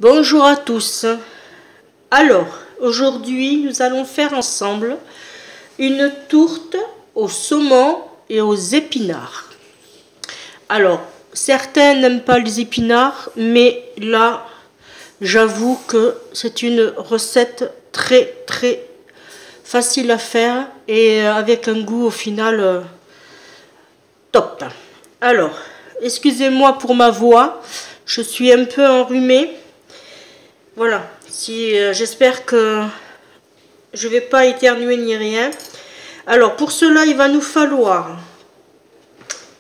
Bonjour à tous. Alors, aujourd'hui, nous allons faire ensemble une tourte au saumon et aux épinards. Alors, certains n'aiment pas les épinards, mais là, j'avoue que c'est une recette très facile à faire et avec un goût au final top. Alors, excusez-moi pour ma voix, je suis un peu enrhumée. Voilà, j'espère que je ne vais pas éternuer ni rien. Alors, pour cela, il va nous falloir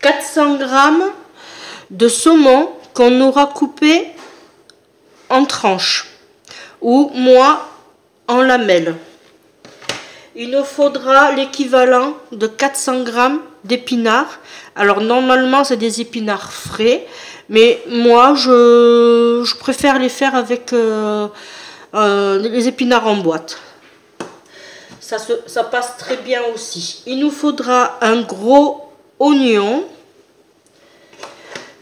400 g de saumon qu'on aura coupé en tranches, ou moi en lamelles. Il nous faudra l'équivalent de 400 g d'épinards. Alors, normalement, c'est des épinards frais. Mais moi, je préfère les faire avec les épinards en boîte. Ça passe très bien aussi. Il nous faudra un gros oignon,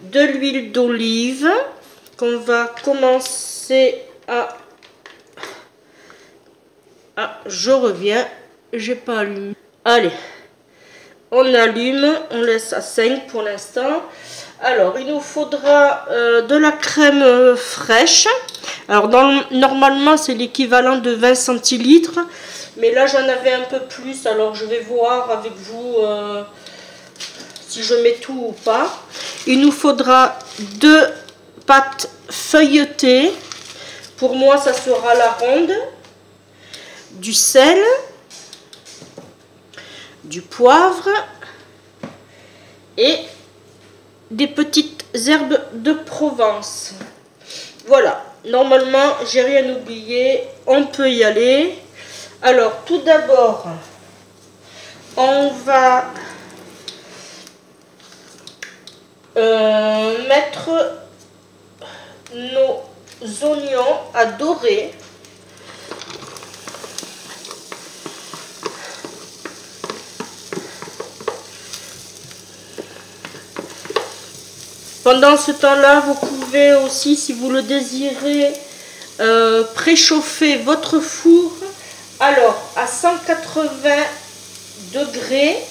de l'huile d'olive qu'on va commencer à... Ah, je reviens, j'ai pas allumé. Allez, on allume, on laisse à 5 pour l'instant. Alors, il nous faudra de la crème fraîche. Alors, normalement, c'est l'équivalent de 20 centilitres. Mais là, j'en avais un peu plus. Alors, je vais voir avec vous si je mets tout ou pas. Il nous faudra 2 pâtes feuilletées. Pour moi, ça sera la ronde. Du sel. Du poivre. Et des petites herbes de Provence. Voilà, normalement j'ai rien oublié, on peut y aller. Alors tout d'abord on va mettre nos oignons à dorer. Pendant ce temps-là, vous pouvez aussi, si vous le désirez, préchauffer votre four. Alors, à 180 degrés.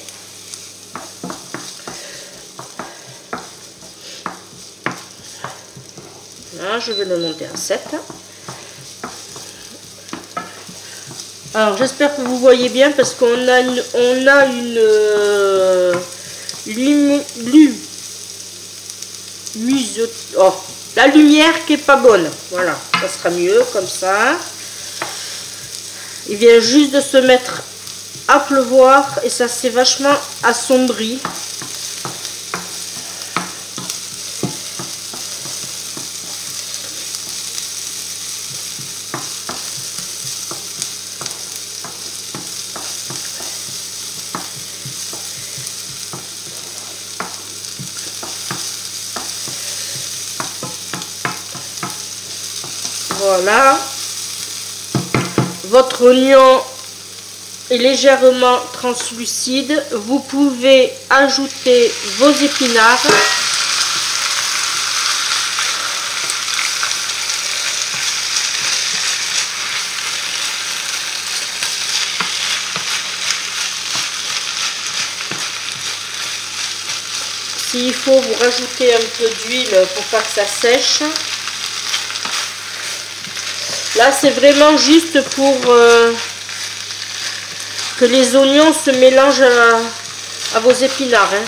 Là, je vais le monter à 7. Alors, j'espère que vous voyez bien parce qu'on a la lumière qui est pas bonne. Voilà, ça sera mieux comme ça. Il vient juste de se mettre à pleuvoir et ça s'est vachement assombri. Voilà, votre oignon est légèrement translucide. Vous pouvez ajouter vos épinards. S'il faut, vous rajoutez un peu d'huile pour pas que ça sèche. Là, c'est vraiment juste pour que les oignons se mélangent à vos épinards. Hein.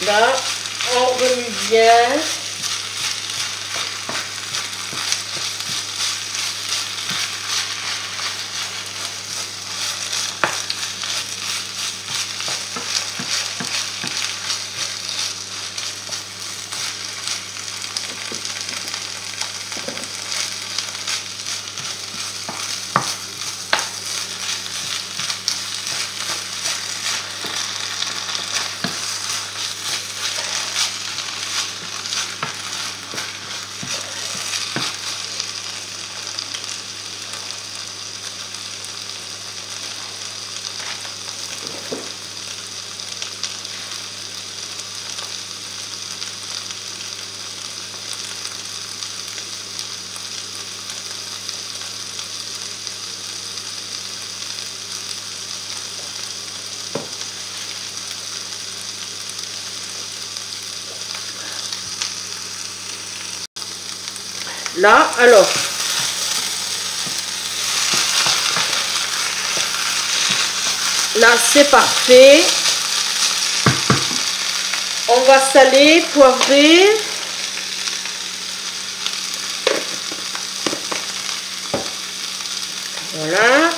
Là, on remue bien. Là, alors, là c'est parfait. On va saler, poivrer. Voilà.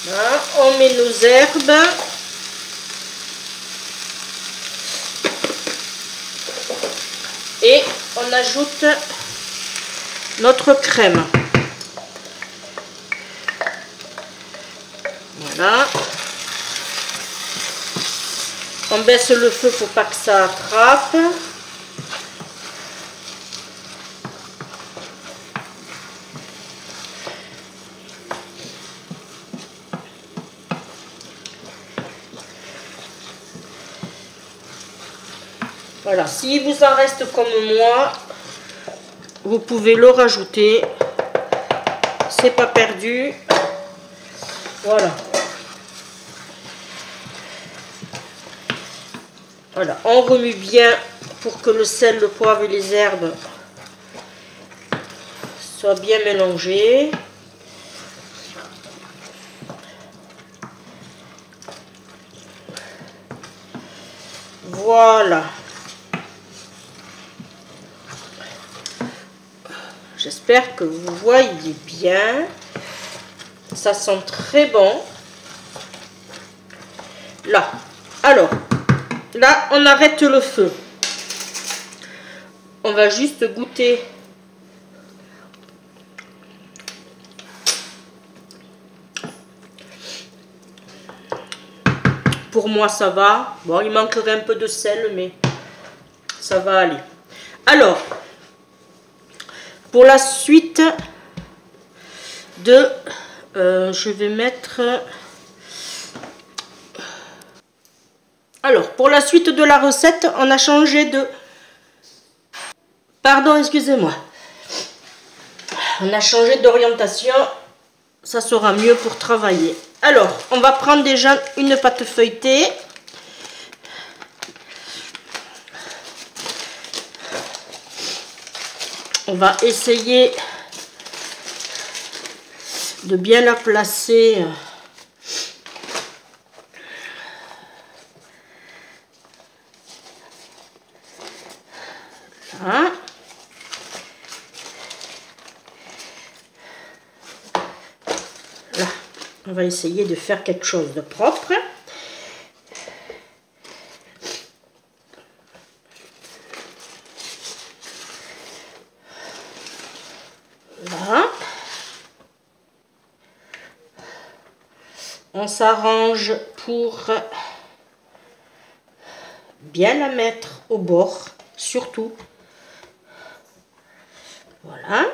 Là, on met nos herbes. Et on ajoute notre crème. Voilà. On baisse le feu pour pas que ça attrape. Voilà, s'il vous en reste comme moi, vous pouvez le rajouter. C'est pas perdu. Voilà. Voilà, on remue bien pour que le sel, le poivre et les herbes soient bien mélangés. Voilà. J'espère que vous voyez bien. Ça sent très bon. Là. Alors, là, on arrête le feu. On va juste goûter. Pour moi, ça va. Bon, il manquerait un peu de sel, mais ça va aller. Alors, pour la suite de... je vais mettre... Alors, pour la suite de la recette, on a changé de... Pardon, excusez-moi. On a changé d'orientation. Ça sera mieux pour travailler. Alors, on va prendre déjà une pâte feuilletée. On va essayer de bien la placer. Là. Là. On va essayer de faire quelque chose de propre. Là. On s'arrange pour bien la mettre au bord, surtout. Voilà.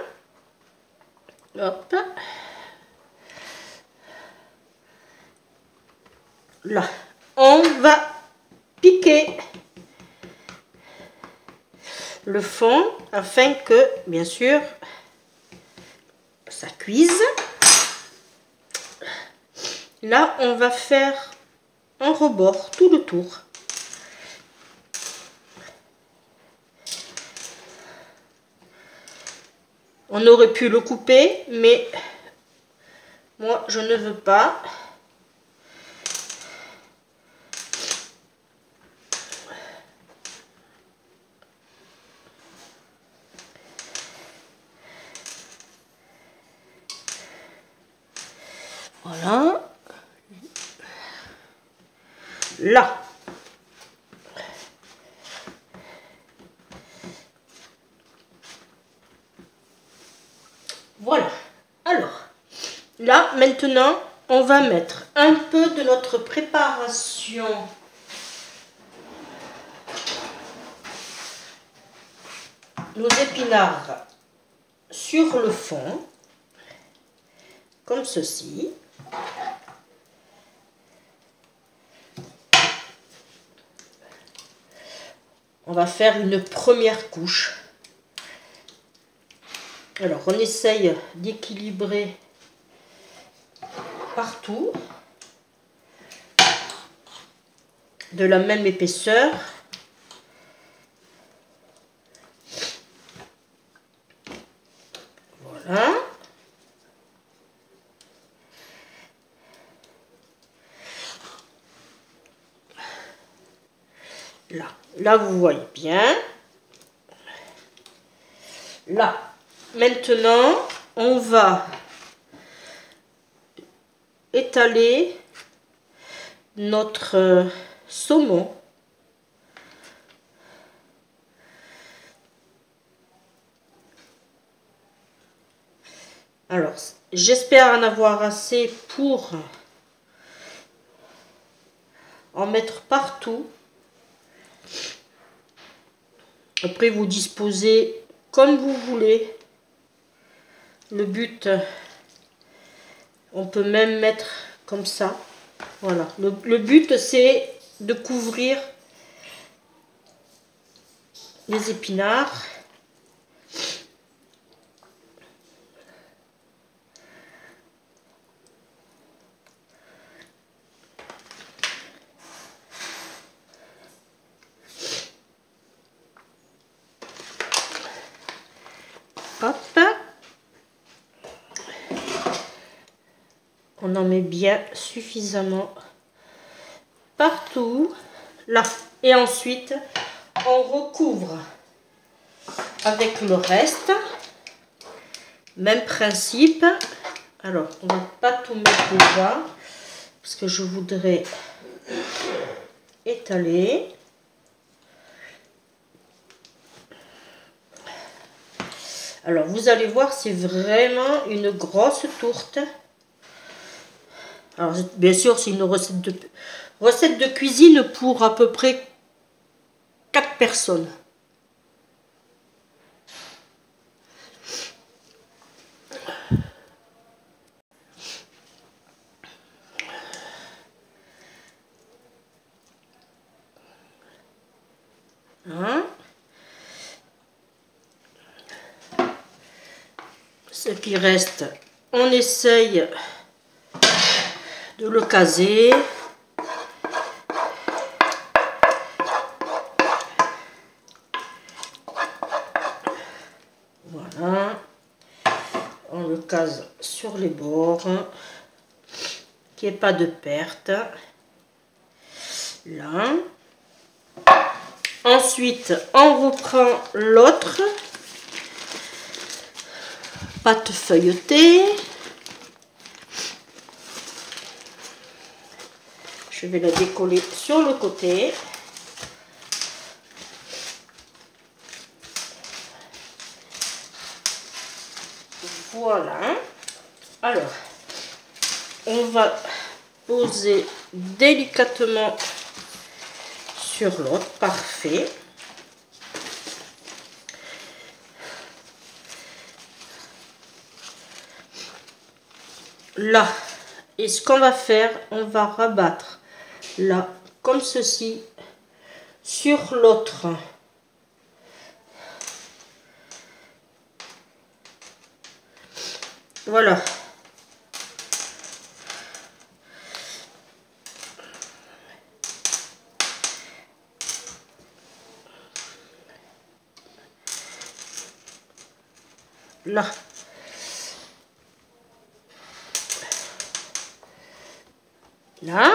Hop. Là. On va piquer le fond afin que, bien sûr, ça cuise. Là, on va faire un rebord tout le tour. On aurait pu le couper, mais moi, je ne veux pas. Voilà. Là. Voilà. Alors, là, maintenant, on va mettre un peu de notre préparation. Nos épinards sur le fond, comme ceci. On va faire une première couche. Alors, on essaye d'équilibrer partout. de la même épaisseur. Voilà. Là vous voyez bien. Là, maintenant, on va étaler notre saumon. Alors, j'espère en avoir assez pour en mettre partout. Après, vous disposez comme vous voulez. Le but, on peut même mettre comme ça. Voilà. Le but, c'est de couvrir les épinards. Hop. On en met bien suffisamment partout. Là. Et ensuite, on recouvre avec le reste. Même principe. Alors, on va pas tout mettre déjà. Parce que je voudrais étaler. Alors, vous allez voir, c'est vraiment une grosse tourte. Alors, bien sûr, c'est une recette de cuisine pour à peu près 4 personnes. Hein? Ce qui reste, on essaye de le caser. Voilà. On le case sur les bords. Qu'il n'y ait pas de perte. Là. Ensuite, on reprend l'autre pâte feuilletée. Je vais la décoller sur le côté. Voilà. Alors, on va poser délicatement sur l'autre. Parfait. Là. Et ce qu'on va faire, on va rabattre là, comme ceci, sur l'autre. Voilà. Là. Là.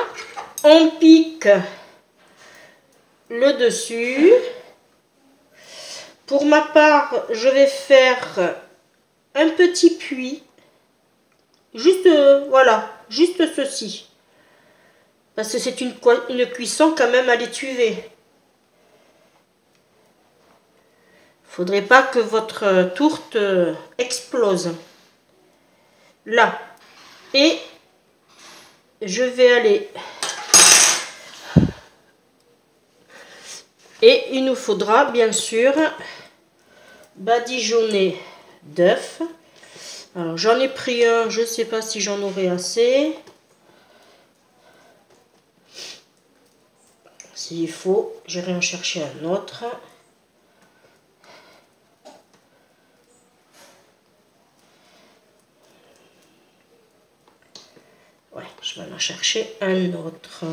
On pique le dessus. Pour ma part, je vais faire un petit puits. Juste, voilà, juste ceci. Parce que c'est une cuisson quand même à l'étuvée. Faudrait pas que votre tourte explose. Là. Et je vais aller... Et il nous faudra bien sûr badigeonner d'œufs. Alors j'en ai pris un, je ne sais pas si j'en aurai assez. S'il faut, j'irai en chercher un autre. Ouais, je vais en chercher un autre.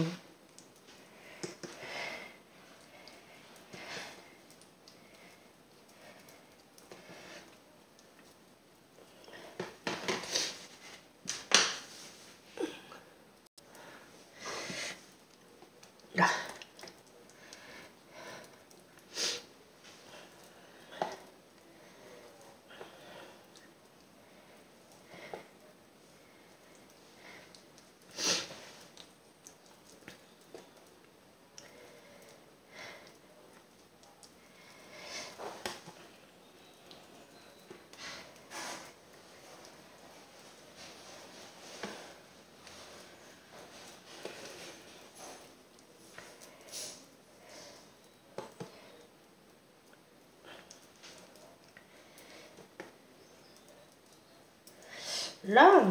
là.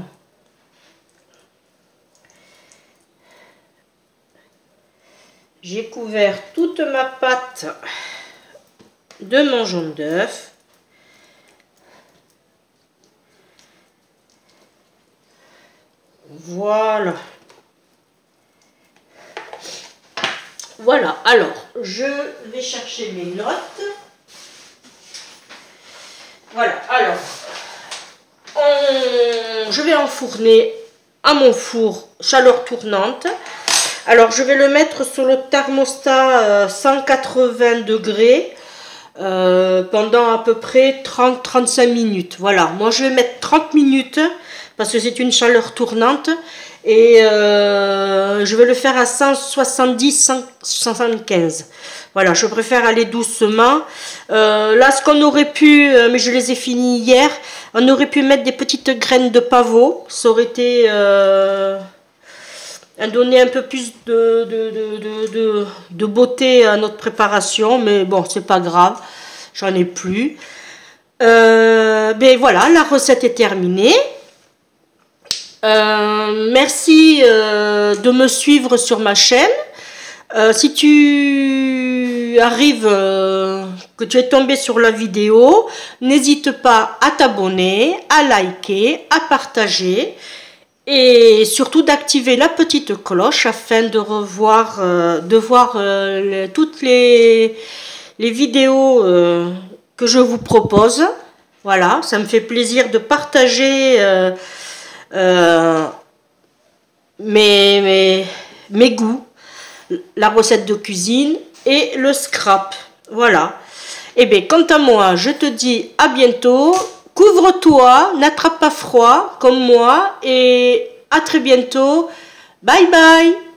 J'ai couvert toute ma pâte de mon jaune d'œuf. Voilà. Voilà, alors, je vais chercher mes notes. Voilà, alors, je vais enfourner à mon four chaleur tournante. Alors, je vais le mettre sur le thermostat 180 degrés pendant à peu près 30-35 minutes. Voilà, moi je vais mettre 30 minutes parce que c'est une chaleur tournante. Et je vais le faire à 170-175. Voilà, je préfère aller doucement. Là, ce qu'on aurait pu, mais je les ai finis hier, on aurait pu mettre des petites graines de pavot. Ça aurait été donner un peu plus de beauté à notre préparation. Mais bon, c'est pas grave, j'en ai plus. Ben voilà, la recette est terminée. Merci de me suivre sur ma chaîne. Si tu arrives, que tu es tombé sur la vidéo, n'hésite pas à t'abonner, à liker, à partager et surtout d'activer la petite cloche afin de voir toutes les vidéos que je vous propose. Voilà, ça me fait plaisir de partager mes goûts, la recette de cuisine et le scrap. Voilà. Et bien, quant à moi, je te dis à bientôt. Couvre-toi, n'attrape pas froid comme moi et à très bientôt. Bye bye.